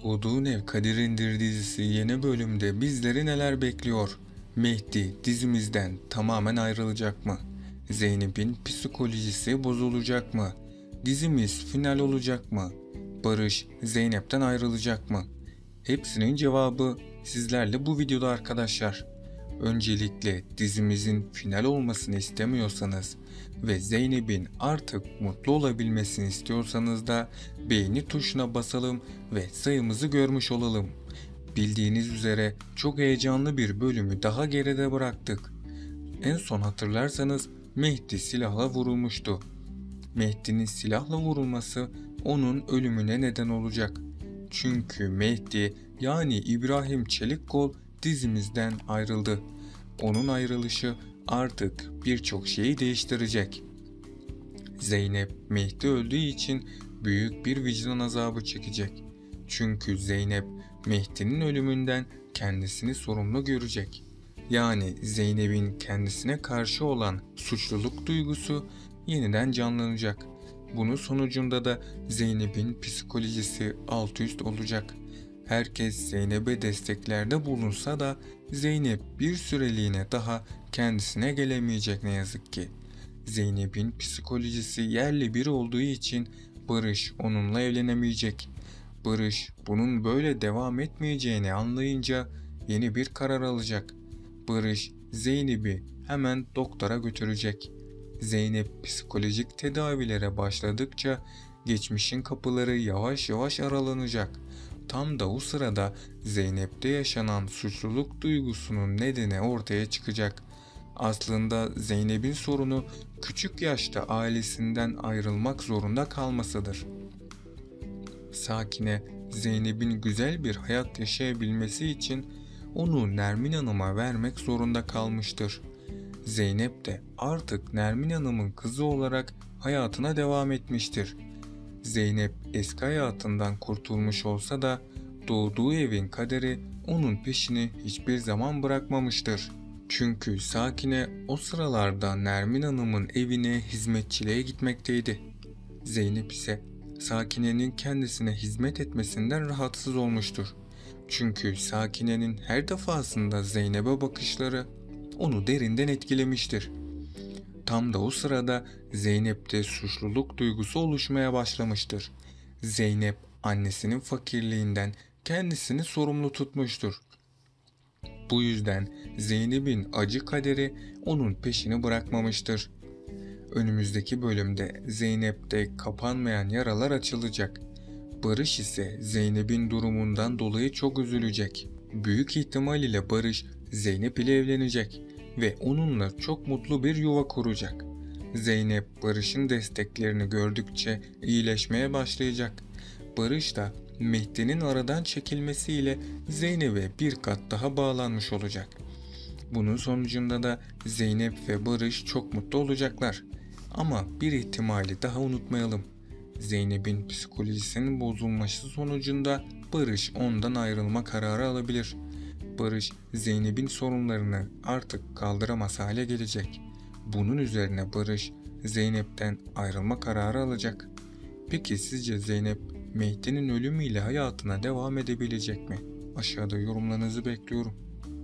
Doğduğun Ev Kadir'indir dizisi yeni bölümde bizleri neler bekliyor? Mehdi dizimizden tamamen ayrılacak mı? Zeynep'in psikolojisi bozulacak mı? Dizimiz final olacak mı? Barış Zeynep'ten ayrılacak mı? Hepsinin cevabı sizlerle bu videoda arkadaşlar. Öncelikle dizimizin final olmasını istemiyorsanız ve Zeynep'in artık mutlu olabilmesini istiyorsanız da beğeni tuşuna basalım ve sayımızı görmüş olalım. Bildiğiniz üzere çok heyecanlı bir bölümü daha geride bıraktık. En son hatırlarsanız Mehdi silahla vurulmuştu. Mehdi'nin silahla vurulması onun ölümüne neden olacak. Çünkü Mehdi yani İbrahim Çelikkol dizimizden ayrıldı. Onun ayrılışı artık birçok şeyi değiştirecek. Zeynep Mehdi öldüğü için büyük bir vicdan azabı çekecek. Çünkü Zeynep Mehdi'nin ölümünden kendisini sorumlu görecek. Yani Zeynep'in kendisine karşı olan suçluluk duygusu yeniden canlanacak. Bunun sonucunda da Zeynep'in psikolojisi alt üst olacak. Herkes Zeynep'e desteklerde bulunsa da Zeynep bir süreliğine daha kendisine gelemeyecek ne yazık ki. Zeynep'in psikolojisi yerli bir olduğu için Barış onunla evlenemeyecek. Barış bunun böyle devam etmeyeceğini anlayınca yeni bir karar alacak. Barış Zeynep'i hemen doktora götürecek. Zeynep psikolojik tedavilere başladıkça geçmişin kapıları yavaş yavaş aralanacak. Tam da o sırada Zeynep'te yaşanan suçluluk duygusunun nedeni ortaya çıkacak. Aslında Zeynep'in sorunu küçük yaşta ailesinden ayrılmak zorunda kalmasıdır. Sakine, Zeynep'in güzel bir hayat yaşayabilmesi için onu Nermin Hanım'a vermek zorunda kalmıştır. Zeynep de artık Nermin Hanım'ın kızı olarak hayatına devam etmiştir. Zeynep eski hayatından kurtulmuş olsa da doğduğu evin kaderi onun peşini hiçbir zaman bırakmamıştır. Çünkü Sakine o sıralarda Nermin Hanım'ın evine hizmetçiliğe gitmekteydi. Zeynep ise Sakine'nin kendisine hizmet etmesinden rahatsız olmuştur. Çünkü Sakine'nin her defasında Zeynep'e bakışları onu derinden etkilemiştir. Tam da o sırada Zeynep'te suçluluk duygusu oluşmaya başlamıştır. Zeynep annesinin fakirliğinden kendisini sorumlu tutmuştur. Bu yüzden Zeynep'in acı kaderi onun peşini bırakmamıştır. Önümüzdeki bölümde Zeynep'te kapanmayan yaralar açılacak. Barış ise Zeynep'in durumundan dolayı çok üzülecek. Büyük ihtimal ile Barış Zeynep ile evlenecek ve onunla çok mutlu bir yuva kuracak. Zeynep Barış'ın desteklerini gördükçe iyileşmeye başlayacak. Barış da Mehdi'nin aradan çekilmesiyle Zeynep'e bir kat daha bağlanmış olacak. Bunun sonucunda da Zeynep ve Barış çok mutlu olacaklar. Ama bir ihtimali daha unutmayalım. Zeynep'in psikolojisinin bozulması sonucunda Barış ondan ayrılma kararı alabilir. Barış Zeynep'in sorunlarını artık kaldıramaz hale gelecek. Bunun üzerine Barış Zeynep'ten ayrılma kararı alacak. Peki sizce Zeynep Mehdi'nin ölümüyle hayatına devam edebilecek mi? Aşağıda yorumlarınızı bekliyorum.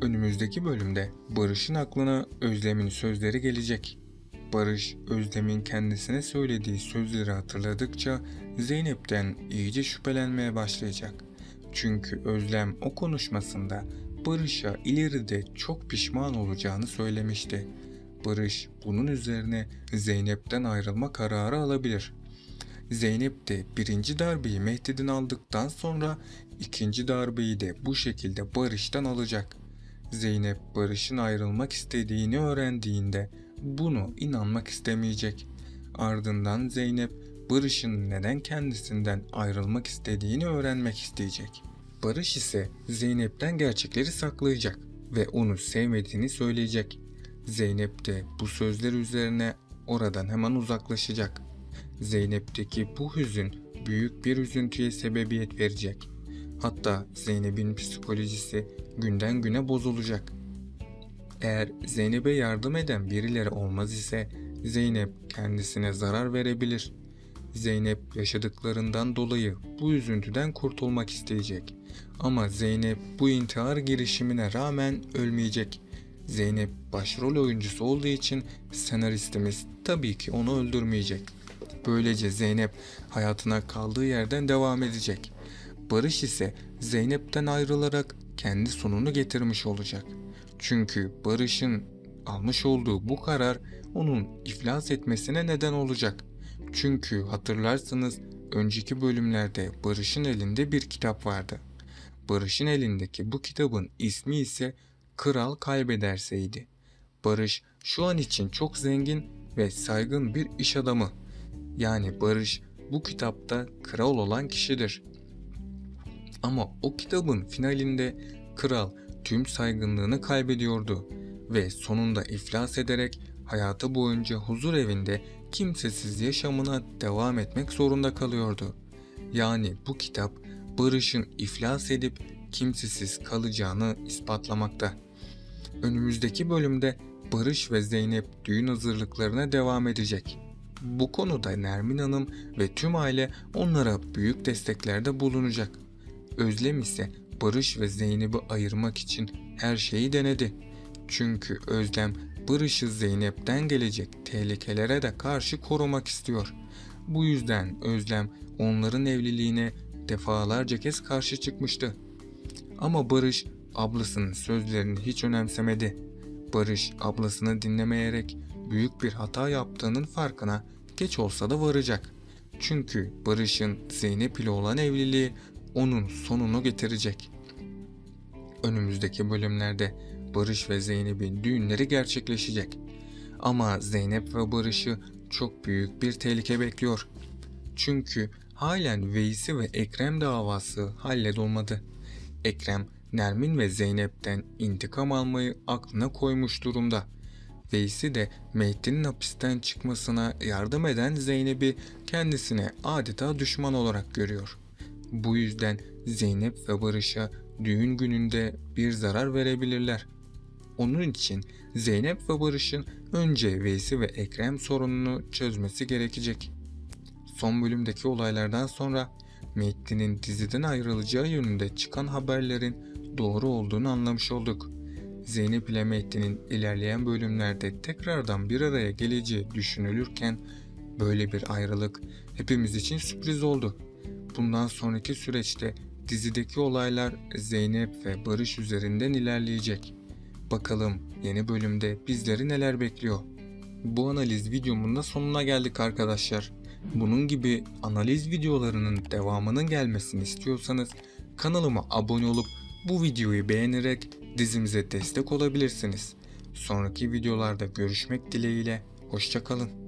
Önümüzdeki bölümde Barış'ın aklına Özlem'in sözleri gelecek. Barış, Özlem'in kendisine söylediği sözleri hatırladıkça Zeynep'ten iyice şüphelenmeye başlayacak. Çünkü Özlem o konuşmasında Barış'a ileride çok pişman olacağını söylemişti. Barış bunun üzerine Zeynep'ten ayrılma kararı alabilir. Zeynep de birinci darbeyi Mehdi'den aldıktan sonra ikinci darbeyi de bu şekilde Barış'tan alacak. Zeynep Barış'ın ayrılmak istediğini öğrendiğinde bunu inanmak istemeyecek. Ardından Zeynep Barış'ın neden kendisinden ayrılmak istediğini öğrenmek isteyecek. Barış ise Zeynep'ten gerçekleri saklayacak ve onu sevmediğini söyleyecek. Zeynep de bu sözler üzerine oradan hemen uzaklaşacak. Zeynep'teki bu hüzün büyük bir üzüntüye sebebiyet verecek. Hatta Zeynep'in psikolojisi günden güne bozulacak. Eğer Zeynep'e yardım eden birileri olmaz ise Zeynep kendisine zarar verebilir. Zeynep yaşadıklarından dolayı bu üzüntüden kurtulmak isteyecek. Ama Zeynep bu intihar girişimine rağmen ölmeyecek. Zeynep başrol oyuncusu olduğu için senaristimiz tabii ki onu öldürmeyecek. Böylece Zeynep hayatına kaldığı yerden devam edecek. Barış ise Zeynep'ten ayrılarak kendi sonunu getirmiş olacak. Çünkü Barış'ın almış olduğu bu karar onun iflas etmesine neden olacak. Çünkü hatırlarsanız önceki bölümlerde Barış'ın elinde bir kitap vardı. Barış'ın elindeki bu kitabın ismi ise Kral Kaybederseydi. Barış şu an için çok zengin ve saygın bir iş adamı. Yani Barış bu kitapta kral olan kişidir. Ama o kitabın finalinde kral tüm saygınlığını kaybediyordu ve sonunda iflas ederek hayatı boyunca huzur evinde kimsesiz yaşamına devam etmek zorunda kalıyordu. Yani bu kitap Barış'ın iflas edip kimsesiz kalacağını ispatlamakta. Önümüzdeki bölümde Barış ve Zeynep düğün hazırlıklarına devam edecek. Bu konuda Nermin Hanım ve tüm aile onlara büyük desteklerde bulunacak. Özlem ise Barış ve Zeynep'i ayırmak için her şeyi denedi. Çünkü Özlem Barış'ı Zeynep'ten gelecek tehlikelere de karşı korumak istiyor. Bu yüzden Özlem onların evliliğine defalarca kez karşı çıkmıştı. Ama Barış ablasının sözlerini hiç önemsemedi. Barış ablasını dinlemeyerek büyük bir hata yaptığının farkına geç olsa da varacak. Çünkü Barış'ın Zeynep ile olan evliliği onun sonunu getirecek. Önümüzdeki bölümlerde Barış ve Zeynep'in düğünleri gerçekleşecek. Ama Zeynep ve Barış'ı çok büyük bir tehlike bekliyor. Çünkü halen Veysi ve Ekrem davası hallolmadı. Ekrem, Nermin ve Zeynep'ten intikam almayı aklına koymuş durumda. Veysi de Mehdi'nin hapisten çıkmasına yardım eden Zeynep'i kendisine adeta düşman olarak görüyor. Bu yüzden Zeynep ve Barış'a düğün gününde bir zarar verebilirler. Onun için Zeynep ve Barış'ın önce Veysi ve Ekrem sorununu çözmesi gerekecek. Son bölümdeki olaylardan sonra Mehdi'nin diziden ayrılacağı yönünde çıkan haberlerin doğru olduğunu anlamış olduk. Zeynep ile Mehdi'nin ilerleyen bölümlerde tekrardan bir araya geleceği düşünülürken böyle bir ayrılık hepimiz için sürpriz oldu. Bundan sonraki süreçte dizideki olaylar Zeynep ve Barış üzerinden ilerleyecek. Bakalım yeni bölümde bizleri neler bekliyor? Bu analiz videomun da sonuna geldik arkadaşlar. Bunun gibi analiz videolarının devamının gelmesini istiyorsanız kanalıma abone olup bu videoyu beğenerek dizimize destek olabilirsiniz. Sonraki videolarda görüşmek dileğiyle, hoşça kalın.